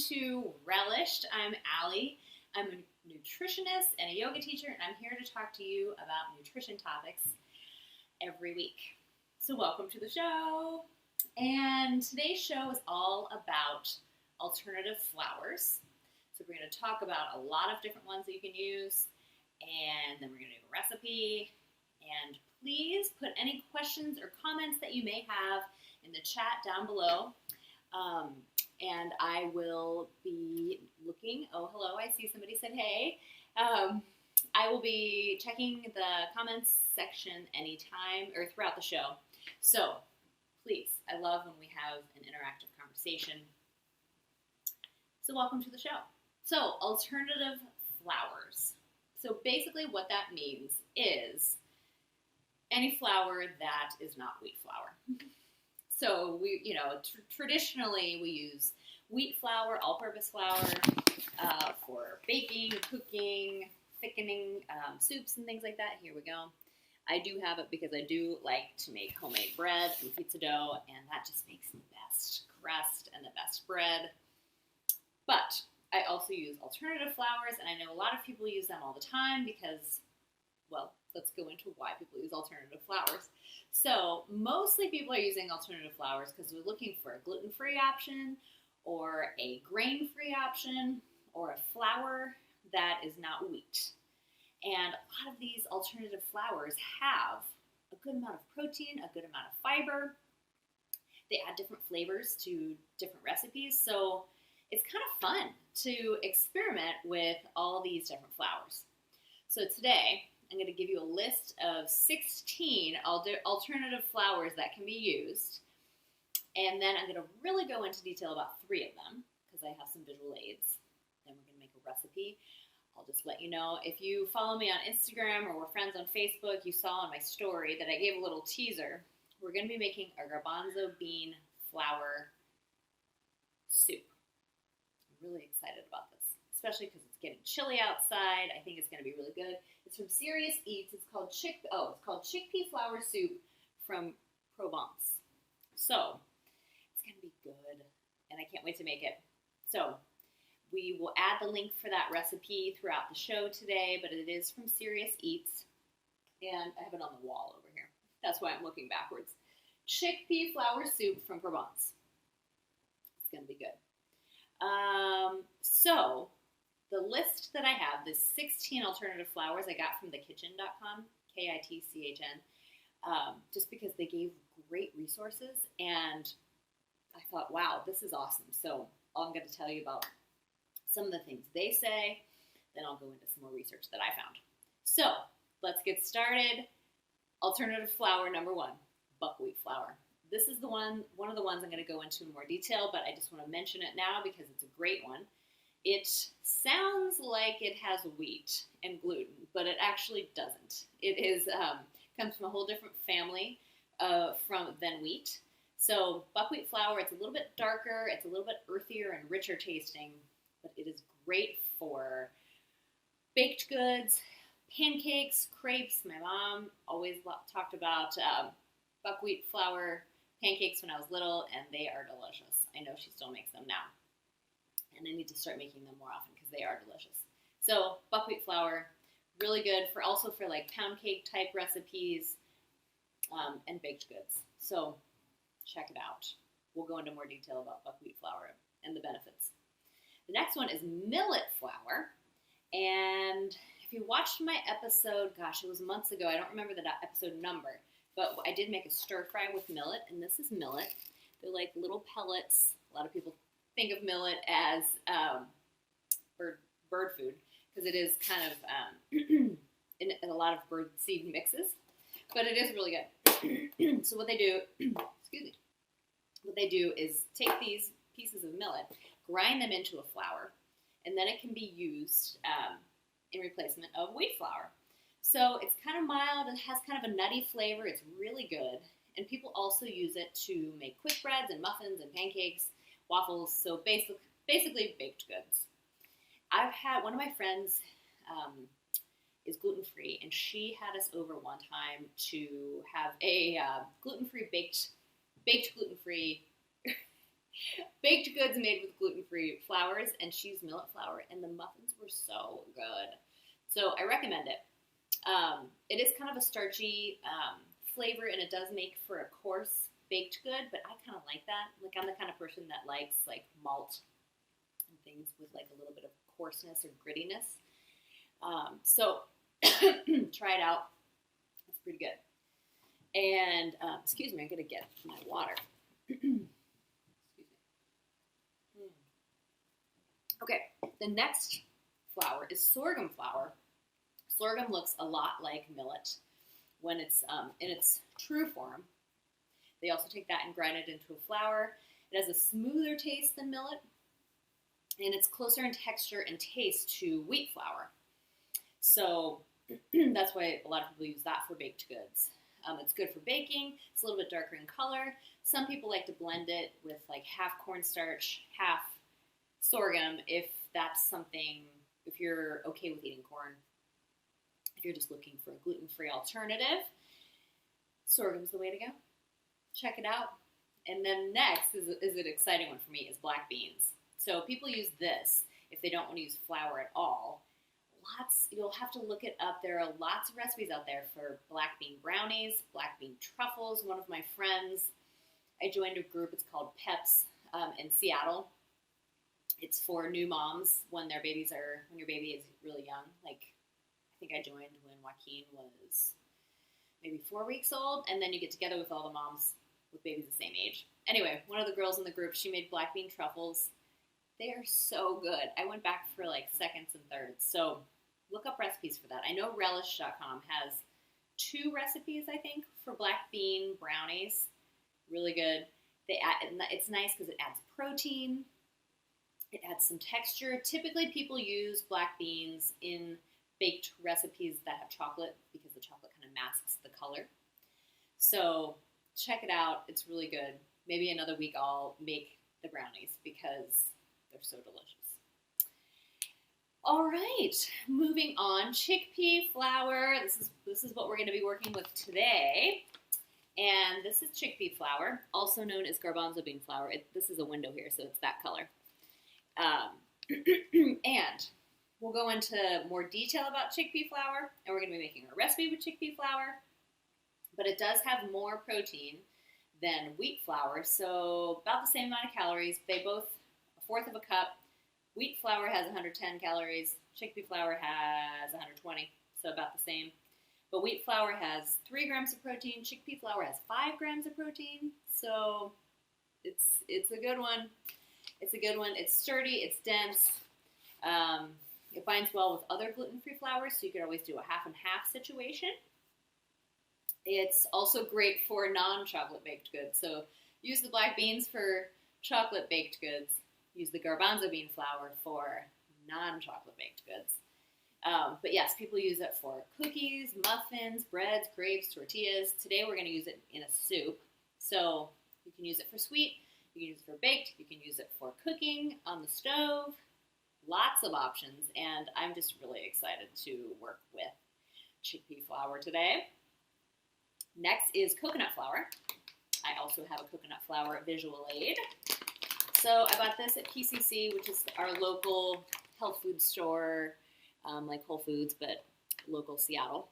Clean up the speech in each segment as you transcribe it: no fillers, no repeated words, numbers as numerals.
to Relished. I'm Allie. I'm a nutritionist and a yoga teacher, and I'm here to talk to you about nutrition topics every week. So welcome to the show. And today's show is all about alternative flours. So we're going to talk about a lot of different ones that you can use, and then we're going to do a recipe. And please put any questions or comments that you may have in the chat down below. And I will be looking. Oh, hello, I see somebody said hey. I will be checking the comments section anytime or throughout the show. So please, I love when we have an interactive conversation. So welcome to the show. So alternative flours. So basically what that means is any flour that is not wheat flour. So we, traditionally we use wheat flour, all-purpose flour for baking, cooking, thickening soups and things like that. Here we go. I do have it because I do like to make homemade bread and pizza dough, and that just makes the best crust and the best bread. But I also use alternative flours, and I know a lot of people use them all the time because, well, let's go into why people use alternative flours. So mostly people are using alternative flours because they're looking for a gluten-free option or a grain-free option or a flour that is not wheat. And a lot of these alternative flours have a good amount of protein, a good amount of fiber. They add different flavors to different recipes. So it's kind of fun to experiment with all these different flours. So today, I'm going to give you a list of 16 alternative flours that can be used. And then I'm going to really go into detail about 3 of them because I have some visual aids. Then we're going to make a recipe. I'll just let you know. If you follow me on Instagram or we're friends on Facebook, you saw on my story that I gave a little teaser. We're going to be making a garbanzo bean flour soup. I'm really excited about this, especially because it's getting chilly outside. I think it's going to be really good. It's from Serious Eats. It's called chickpea flour soup from Provence. So it's going to be good, and I can't wait to make it. So we will add the link for that recipe throughout the show today, but it is from Serious Eats, and I have it on the wall over here. That's why I'm looking backwards. Chickpea flour soup from Provence. It's going to be good. So the list that I have, the 16 alternative flours I got from thekitchen.com, K-I-T-C-H-N, just because they gave great resources, and I thought, wow, this is awesome. So I'm going to tell you about some of the things they say, then I'll go into some more research that I found. So let's get started. Alternative flour number 1, buckwheat flour. This is one of the ones I'm going to go into in more detail, but I just want to mention it now because it's a great one. It sounds like it has wheat and gluten, but it actually doesn't. It is comes from a whole different family than wheat. So buckwheat flour, it's a little bit darker, it's a little bit earthier and richer tasting, but it is great for baked goods, pancakes, crepes. My mom always talked about buckwheat flour pancakes when I was little, and they are delicious. I know she still makes them now. And I need to start making them more often because they are delicious. So buckwheat flour, really good for like pound cake type recipes and baked goods. So check it out. We'll go into more detail about buckwheat flour and the benefits. The next one is millet flour. And if you watched my episode, gosh, it was months ago. I don't remember the episode number, but I did make a stir fry with millet, and this is millet. They're like little pellets. A lot of people think of millet as bird food because it is kind of in a lot of bird seed mixes, but it is really good. So what they do, excuse me, what they do is take these pieces of millet, grind them into a flour, and then it can be used in replacement of wheat flour. So it's kind of mild, it has kind of a nutty flavor, it's really good, and people also use it to make quick breads and muffins and pancakes, waffles, so basically baked goods. I've had, one of my friends is gluten-free, and she had us over one time to have a gluten-free baked gluten-free Baked goods made with gluten-free flours, and she used millet flour, and the muffins were so good. So I recommend it. It is kind of a starchy flavor, and it does make for a coarse baked good, but I kind of like that. Like, I'm the kind of person that likes like malt and things with like a little bit of coarseness or grittiness. So try it out. It's pretty good. And excuse me, I'm gonna get my water. Okay, the next flour is sorghum flour. Sorghum looks a lot like millet when it's in its true form. They also take that and grind it into a flour. It has a smoother taste than millet, and it's closer in texture and taste to wheat flour. So that's why a lot of people use that for baked goods. It's good for baking. It's a little bit darker in color. Some people like to blend it with like half cornstarch, half sorghum, if that's something, if you're okay with eating corn. If you're just looking for a gluten-free alternative, sorghum's the way to go. Check it out. And then next is an exciting one for me, is black beans. So people use this if they don't want to use flour at all. You'll have to look it up. There are lots of recipes out there for black bean brownies, black bean truffles. One of my friends, I joined a group, it's called PEPS in Seattle. It's for new moms when your baby is really young. Like, I think I joined when Joaquin was maybe 4 weeks old, and then you get together with all the moms with babies the same age. Anyway, one of the girls in the group, she made black bean truffles. They are so good. I went back for like seconds and thirds. So look up recipes for that. I know relish.com has 2 recipes, I think, for black bean brownies. Really good. It's nice because it adds protein. It adds some texture. Typically, people use black beans in baked recipes that have chocolate because the chocolate kind of masks the color. So check it out. It's really good. Maybe another week I'll make the brownies because they're so delicious. All right, moving on. Chickpea flour. This is what we're going to be working with today. And this is chickpea flour, also known as garbanzo bean flour. This is a window here, so it's that color. And we'll go into more detail about chickpea flour, and we're going to be making a recipe with chickpea flour. But it does have more protein than wheat flour, so about the same amount of calories. They both, 1/4 of a cup. Wheat flour has 110 calories. Chickpea flour has 120, so about the same. But wheat flour has 3 grams of protein. Chickpea flour has 5 grams of protein. So it's a good one. It's a good one. It's sturdy. It's dense. It binds well with other gluten-free flours, so you could always do a half and half situation. It's also great for non-chocolate baked goods. So use the black beans for chocolate baked goods. Use the garbanzo bean flour for non-chocolate baked goods. But yes, people use it for cookies, muffins, breads, crepes, tortillas. Today we're going to use it in a soup. So you can use it for sweet, you can use it for baked, you can use it for cooking on the stove. Lots of options, and I'm just really excited to work with chickpea flour today. Next is coconut flour. I also have a coconut flour visual aid. So I bought this at PCC, which is our local health food store, like Whole Foods, but local Seattle.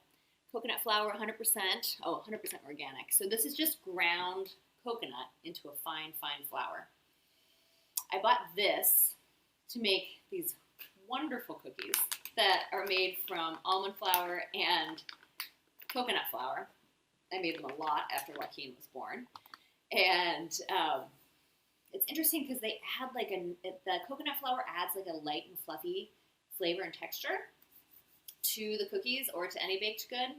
Coconut flour, 100%, 100% organic. So this is just ground coconut into a fine, fine flour. I bought this to make these wonderful cookies that are made from almond flour and coconut flour. I made them a lot after Joaquin was born. And it's interesting because they add the coconut flour adds like a light and fluffy flavor and texture to the cookies or to any baked good.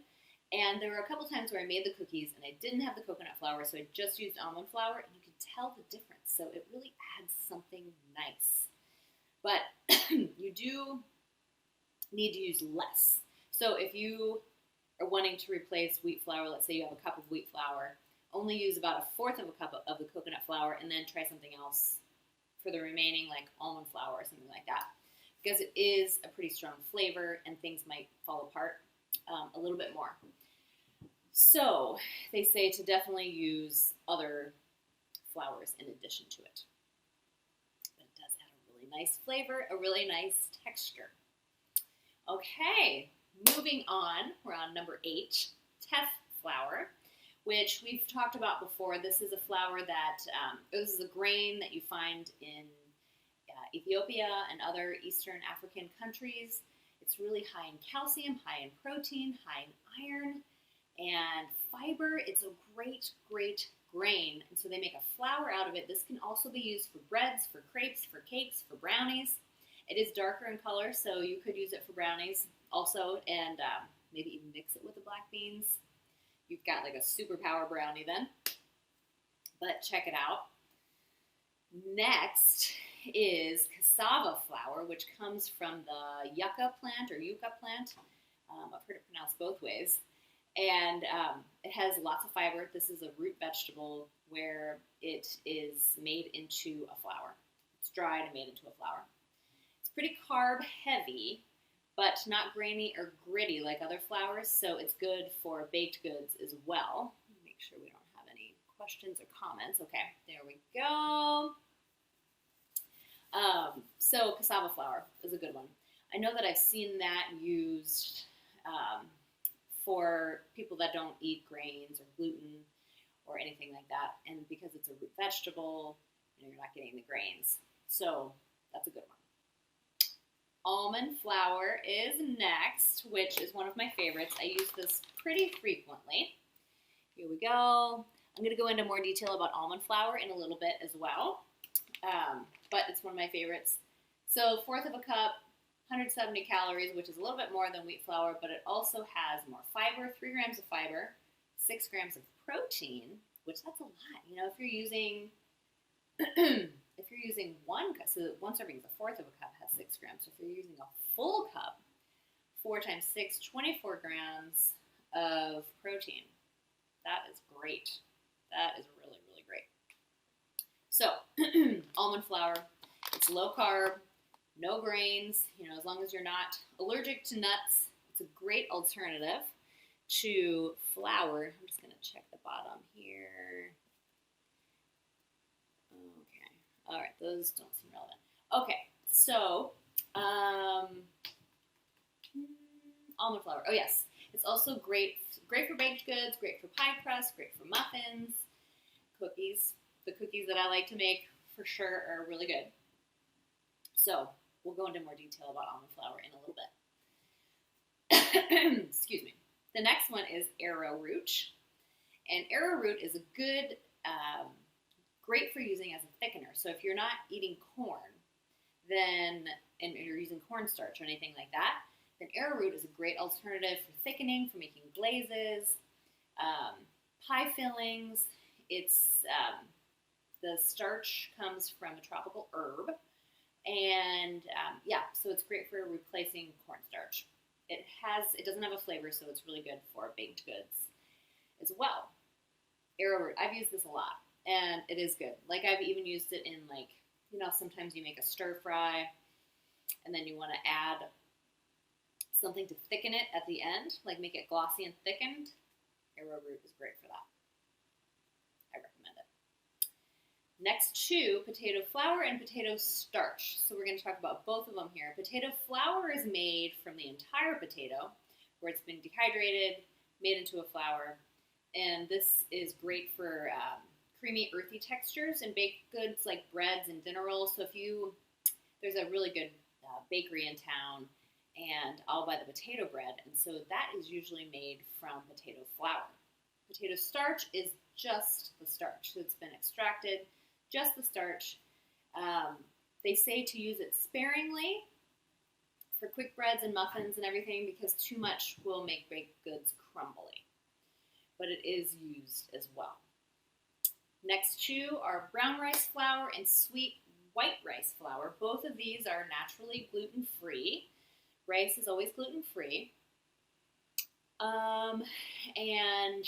And there were a couple times where I made the cookies and I didn't have the coconut flour, so I just used almond flour, and you can tell the difference. So it really adds something nice. But you do need to use less. So if you are wanting to replace wheat flour, let's say you have a cup of wheat flour, only use about 1/4 of a cup of the coconut flour, and then try something else for the remaining, like almond flour or something like that. Because it is a pretty strong flavor and things might fall apart a little bit more. So they say to definitely use other flours in addition to it. nice flavor, a really nice texture. Okay, moving on, we're on number 8, teff flour, which we've talked about before. This is a flour that, this is a grain that you find in Ethiopia and other Eastern African countries. It's really high in calcium, high in protein, high in iron, and fiber. It's a great, great grain, and so they make a flour out of it. This can also be used for breads, for crepes, for cakes, for brownies. It is darker in color, so you could use it for brownies also, and maybe even mix it with the black beans. You've got like a superpower brownie then, but check it out. Next is cassava flour, which comes from the yucca plant or yucca plant. I've heard it pronounced both ways. And it has lots of fiber. This is a root vegetable where it is made into a flour. It's dried and made into a flour. It's pretty carb heavy, but not grainy or gritty like other flours, so it's good for baked goods as well. Make sure we don't have any questions or comments. Okay, there we go. So cassava flour is a good one. I know that I've seen that used for people that don't eat grains or gluten or anything like that, and because it's a root vegetable, you're not getting the grains. So that's a good one. Almond flour is next, which is one of my favorites. I use this pretty frequently. Here we go. I'm going to go into more detail about almond flour in a little bit as well. But it's one of my favorites. So 1/4 of a cup, 170 calories, which is a little bit more than wheat flour, but it also has more fiber, 3 grams of fiber, 6 grams of protein, which that's a lot. You know, if you're using one cup, so one serving is 1/4 of a cup has 6 grams. So if you're using a full cup, 4 times 6, 24 grams of protein. That is great. That is really, really great. So, almond flour, it's low carb, no grains, you know, as long as you're not allergic to nuts, it's a great alternative to flour. I'm just going to check the bottom here. Okay. All right, those don't seem relevant. Okay, so, almond flour. Oh, yes. It's also great for baked goods, great for pie crust, great for muffins, cookies. The cookies that I like to make for sure are really good. So we'll go into more detail about almond flour in a little bit. Excuse me. The next one is arrowroot. And arrowroot is a good, great for using as a thickener. So if you're not eating corn, and you're using cornstarch or anything like that, then arrowroot is a great alternative for thickening, for making glazes, pie fillings. It's the starch comes from a tropical herb, and so it's great for replacing cornstarch. It doesn't have a flavor, so it's really good for baked goods as well. Arrowroot, I've used this a lot, and it is good. Like I've even used it in sometimes you make a stir fry, and then you want to add something to thicken it at the end, like make it glossy and thickened. Arrowroot is great for that. I recommend it. Next to potato flour and potato starch. So we're going to talk about both of them here. Potato flour is made from the entire potato, where it's been dehydrated, made into a flour, and this is great for creamy, earthy textures in baked goods like breads and dinner rolls. So there's a really good bakery in town, and I'll buy the potato bread, and so that is usually made from potato flour. Potato starch is just the starch, so it's been extracted, just the starch. They say to use it sparingly for quick breads and muffins and everything, because too much will make baked goods crumbly, but it is used as well. Next two are brown rice flour and sweet white rice flour. Both of these are naturally gluten-free. Rice is always gluten-free. And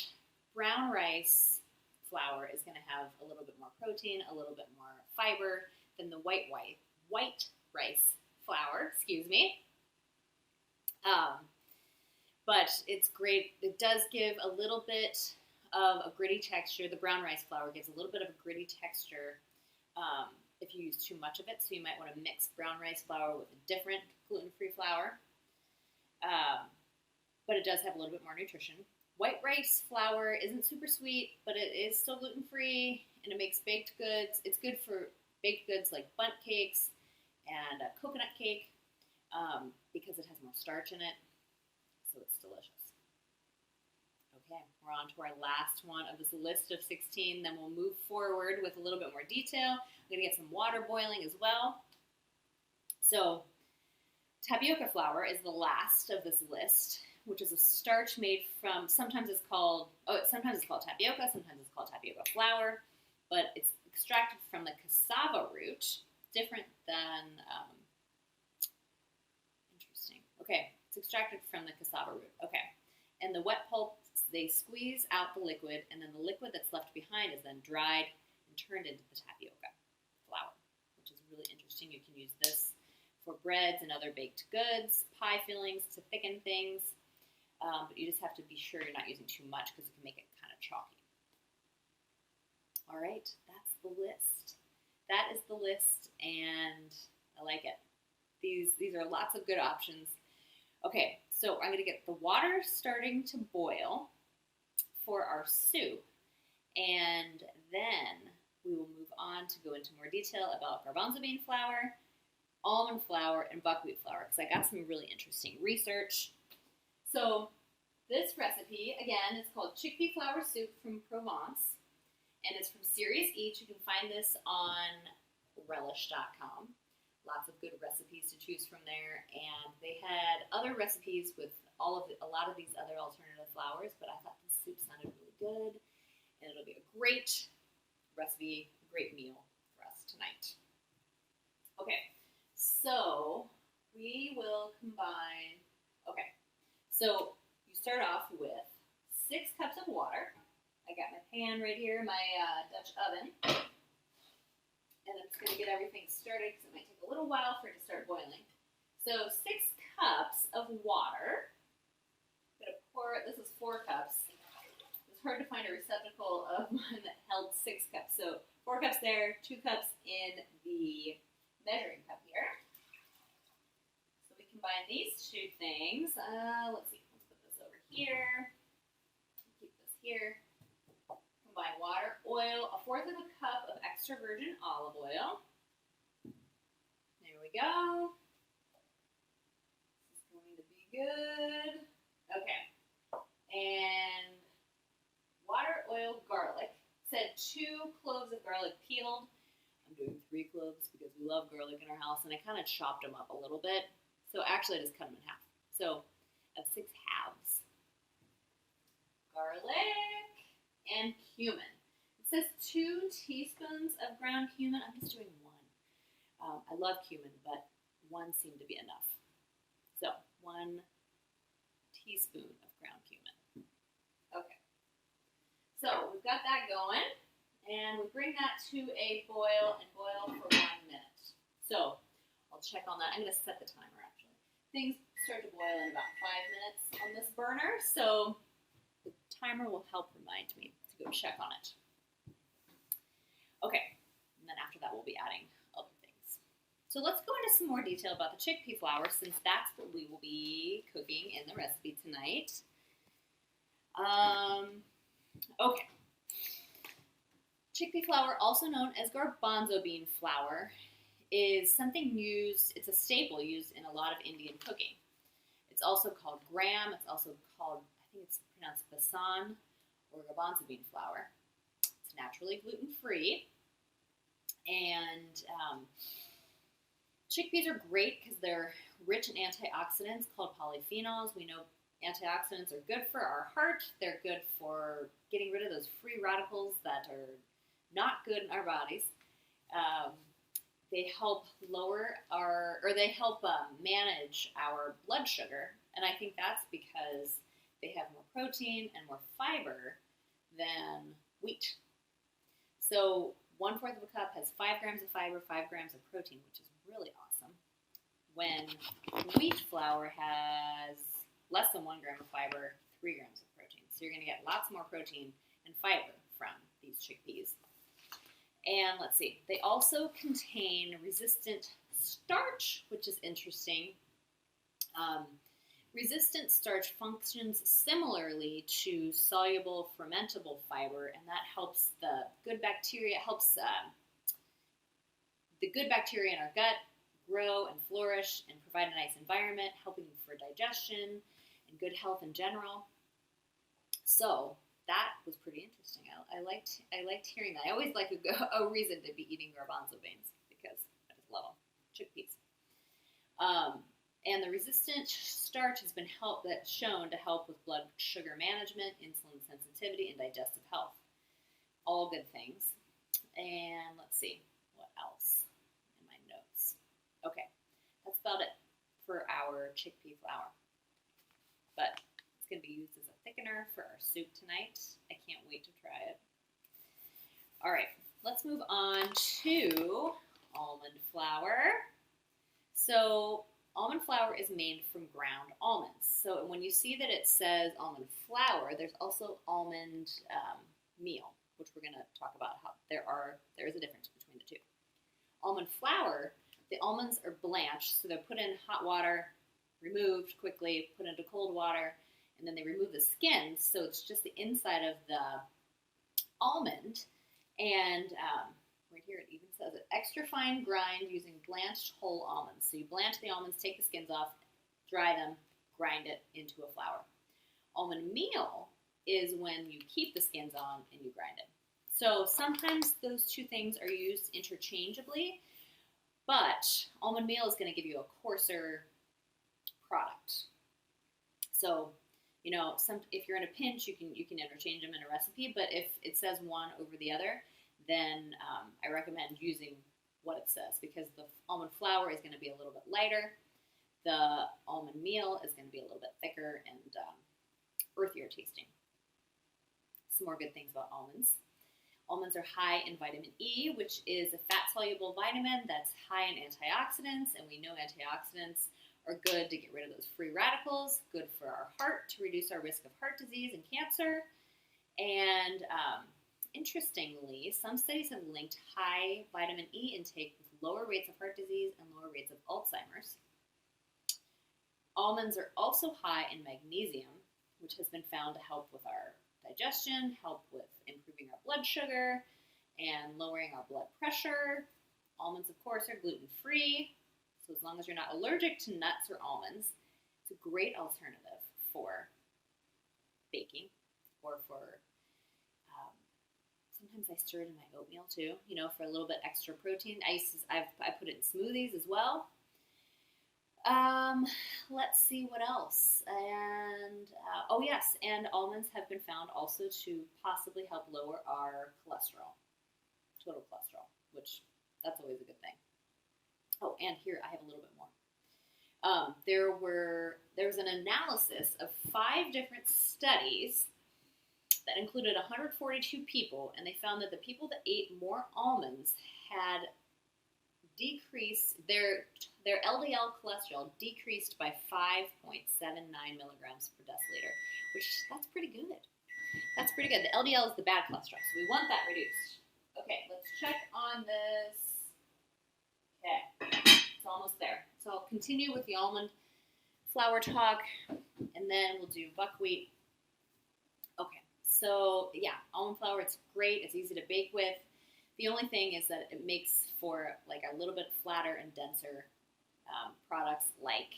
brown rice flour is going to have a little bit more protein, a little bit more fiber than the white rice flour, but it's great. It does give a little bit of a gritty texture. The brown rice flour gives a little bit of a gritty texture if you use too much of it, so you might want to mix brown rice flour with a different gluten-free flour. But it does have a little bit more nutrition. White rice flour isn't super sweet, but it is still gluten-free, and it makes baked goods. It's good for baked goods like bundt cakes and coconut cake because it has more starch in it, so it's delicious. Okay, we're on to our last one of this list of 16. Then we'll move forward with a little bit more detail. I'm going to get some water boiling as well. So tapioca flour is the last of this list, which is a starch made from, sometimes it's called tapioca, sometimes it's called tapioca flour, but it's extracted from the cassava root, different than, interesting. Okay, it's extracted from the cassava root. Okay, and the wet pulp, they squeeze out the liquid, and then the liquid that's left behind is then dried and turned into the tapioca flour, which is really interesting. You can use this for breads and other baked goods, pie fillings to thicken things, but you just have to be sure you're not using too much because it can make it kind of chalky. All right, that's the list. That is the list, and I like it. These are lots of good options. Okay, so I'm going to get the water starting to boil for our soup, and then we will move on to go into more detail about garbanzo bean flour, almond flour, and buckwheat flour, because I got some really interesting research. So this recipe, again, is called chickpea flour soup from Provence, and it's from Series Each. You can find this on relish.com. Lots of good recipes to choose from there, and they had other recipes with a lot of these other alternative flours, but I thought this soup sounded really good, and it'll be a great recipe, great meal for us tonight. Okay, so we will combine, so you start off with 6 cups of water. I got my pan right here, my Dutch oven. And I'm just going to get everything started because it might take a little while for it to start boiling. So 6 cups of water. I'm going to pour it. This is 4 cups. It's hard to find a receptacle of one that held 6 cups. So 4 cups there, 2 cups in the measuring cup here. So we combine these 2 things. Let's see. Let's put this over here. Keep this here. Combine water, oil, 1/4 of a cup of extra virgin olive oil. There we go. This is going to be good. Okay. And water, oil, garlic. It said 2 cloves of garlic peeled. I'm doing 3 cloves because we love garlic in our house, and I kind of chopped them up a little bit. So actually I just cut them in half. So I have 6 halves. Garlic. And cumin. It says 2 teaspoons of ground cumin. I'm just doing 1. I love cumin, but 1 seemed to be enough. So 1 teaspoon of ground cumin. Okay. So we've got that going, and we bring that to a boil and boil for 1 minute. So I'll check on that. I'm going to set the timer actually. Things start to boil in about 5 minutes on this burner, so the timer will help remind me to go check on it. Okay, and then after that we'll be adding other things. So let's go into some more detail about the chickpea flour, since that's what we will be cooking in the recipe tonight. Okay. Chickpea flour, also known as garbanzo bean flour, is something used, it's a staple used in a lot of Indian cooking. It's also called gram, it's also called, I think it's pronounced besan, or garbanzo bean flour. It's naturally gluten-free, and chickpeas are great because they're rich in antioxidants called polyphenols. We know antioxidants are good for our heart. They're good for getting rid of those free radicals that are not good in our bodies. They help manage our blood sugar, and I think that's because they have more protein and more fiber than wheat. So 1/4 of a cup has 5 grams of fiber, 5 grams of protein, which is really awesome. When wheat flour has less than 1 gram of fiber, 3 grams of protein. So you're going to get lots more protein and fiber from these chickpeas. And let's see, they also contain resistant starch, which is interesting. Resistant starch functions similarly to soluble fermentable fiber, and that helps the good bacteria, the good bacteria in our gut grow and flourish and provide a nice environment, helping for digestion and good health in general. So that was pretty interesting. I liked hearing that. I always like a reason to be eating garbanzo beans because I just love them. Chickpeas. And the resistant starch has been shown to help with blood sugar management, insulin sensitivity, and digestive health. All good things. And let's see, what else in my notes? Okay, that's about it for our chickpea flour. But it's going to be used as a thickener for our soup tonight. I can't wait to try it. All right, let's move on to almond flour. So almond flour is made from ground almonds. So when you see that it says almond flour, there's also almond meal, which we're going to talk about how there is a difference between the two. Almond flour, the almonds are blanched, so they're put in hot water, removed quickly, put into cold water, and then they remove the skins, so it's just the inside of the almond. And right here it even says it, extra fine grind using blanched whole almonds. So you blanch the almonds, take the skins off, dry them, grind it into a flour. Almond meal is when you keep the skins on and you grind it. So sometimes those two things are used interchangeably, but almond meal is going to give you a coarser product. So, you know, if you're in a pinch, you can interchange them in a recipe, but if it says one over the other, then I recommend using what it says, because the almond flour is going to be a little bit lighter, the almond meal is going to be a little bit thicker and earthier tasting. Some more good things about almonds. Almonds are high in vitamin E, which is a fat-soluble vitamin that's high in antioxidants, and we know antioxidants are good to get rid of those free radicals, good for our heart, to reduce our risk of heart disease and cancer. And interestingly, some studies have linked high vitamin E intake with lower rates of heart disease and lower rates of Alzheimer's. Almonds are also high in magnesium, which has been found to help with our digestion, help with improving our blood sugar, and lowering our blood pressure. Almonds, of course, are gluten-free, so as long as you're not allergic to nuts or almonds, it's a great alternative for baking or for, sometimes I stir it in my oatmeal too, you know, for a little bit extra protein. I put it in smoothies as well. Let's see what else. And, oh yes, and almonds have been found also to possibly help lower our cholesterol, total cholesterol, which that's always a good thing. Oh, and here I have a little bit more. There was an analysis of 5 different studies that included 142 people, and they found that the people that ate more almonds had decreased their LDL cholesterol decreased by 5.79 milligrams per deciliter, which that's pretty good. That's pretty good. The LDL is the bad cholesterol, so we want that reduced. Okay, let's check on this. Okay, it's almost there. So I'll continue with the almond flour talk, and then we'll do buckwheat. Okay, so yeah, almond flour, it's great. It's easy to bake with. The only thing is that it makes for like a little bit flatter and denser products like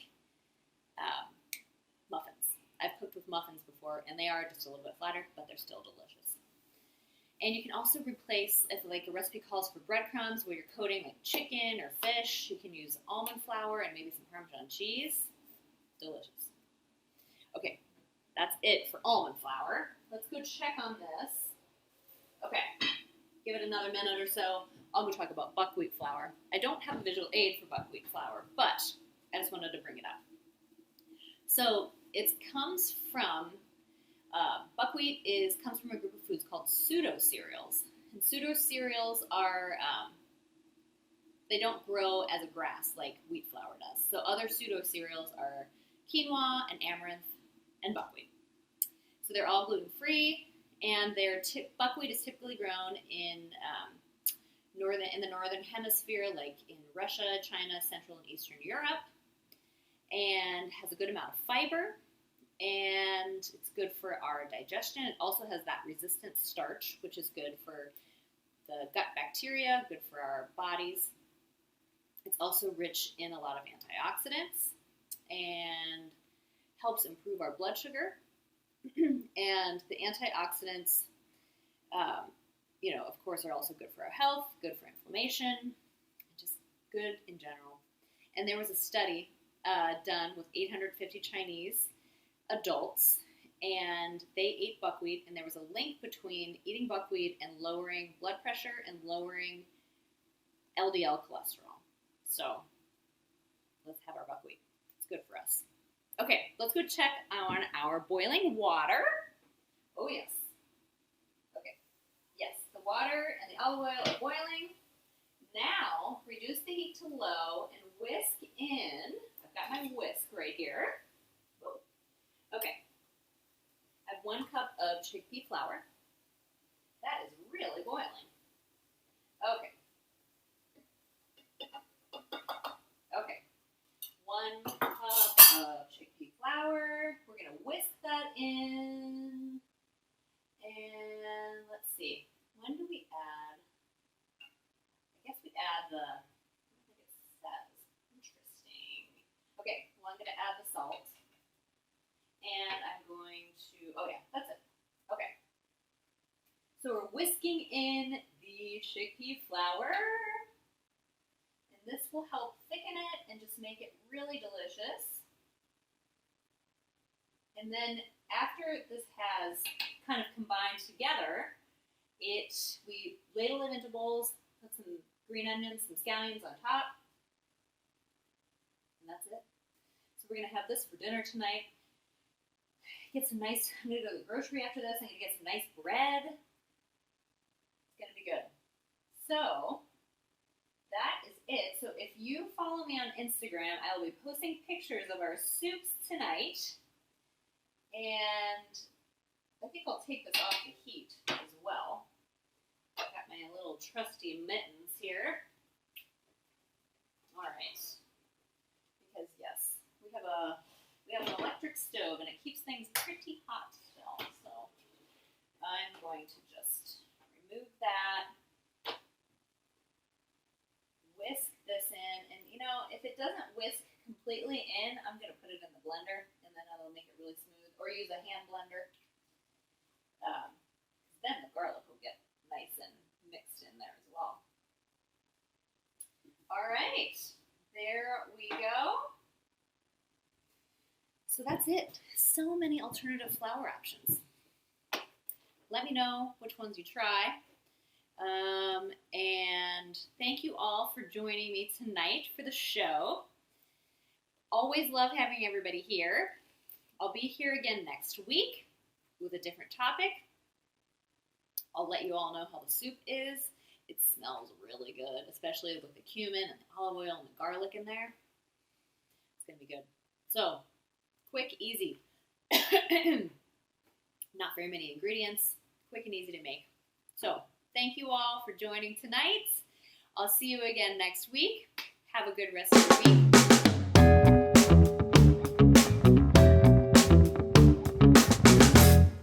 muffins. I've cooked with muffins before, and they are just a little bit flatter, but they're still delicious. And you can also replace, if like a recipe calls for breadcrumbs where you're coating like chicken or fish, you can use almond flour and maybe some Parmesan cheese. Delicious. Okay, that's it for almond flour. Let's go check on this. Okay, give it another minute or so. I'll go talk about buckwheat flour. I don't have a visual aid for buckwheat flour, but I just wanted to bring it up. So it comes from buckwheat comes from a group of foods called pseudo-cereals. And pseudo-cereals are, they don't grow as a grass like wheat flour does. So other pseudo-cereals are quinoa and amaranth and buckwheat. So they're all gluten-free, and buckwheat is typically grown in in the northern hemisphere, like in Russia, China, Central and Eastern Europe, and has a good amount of fiber, and it's good for our digestion. It also has that resistant starch, which is good for the gut bacteria, good for our bodies. It's also rich in a lot of antioxidants and helps improve our blood sugar. And the antioxidants, of course, are also good for our health, good for inflammation, just good in general. And there was a study done with 850 Chinese adults, and they ate buckwheat, and there was a link between eating buckwheat and lowering blood pressure and lowering LDL cholesterol. So let's have our buckwheat. It's good for us. Okay, let's go check on our boiling water. Oh, yes. Okay. Yes, the water and the olive oil are boiling. Now, reduce the heat to low and whisk in. I've got my whisk right here. Whoa. Okay. I have 1 cup of chickpea flour. That is really boiling. Okay. Okay. 1 cup of chickpea flour. We're going to whisk that in. And let's see. When do we add? I guess we add the, I think it says. Interesting. Okay, well, I'm going to add the salt. And I'm going to, oh yeah, that's it. Okay. So we're whisking in the chickpea flour. And this will help thicken it and just make it really delicious. And then after this has kind of combined together, we ladle it into bowls, put some green onions, some scallions on top. And that's it. So we're going to have this for dinner tonight. Get some nice, I'm going to go to the grocery after this. I'm going to get some nice bread. It's going to be good. So that is it. So if you follow me on Instagram, I will be posting pictures of our soups tonight. And I think I'll take this off the heat as well. I've got my little trusty mittens here. All right. Because yes, we have an electric stove and it keeps things pretty hot still. So I'm going to just remove that. Whisk this in, and if it doesn't whisk completely in, I'm going to put it in the blender, and then that'll make it really smooth, or use a hand blender, then the garlic will get nice and mixed in there as well. All right, there we go. So that's it. So many alternative flour options. Let me know which ones you try. And thank you all for joining me tonight for the show. Always love having everybody here. I'll be here again next week with a different topic. I'll let you all know how the soup is. It smells really good, especially with the cumin and the olive oil and the garlic in there. It's going to be good. So, quick, easy. Not very many ingredients. Quick and easy to make. So, thank you all for joining tonight. I'll see you again next week. Have a good rest of the week.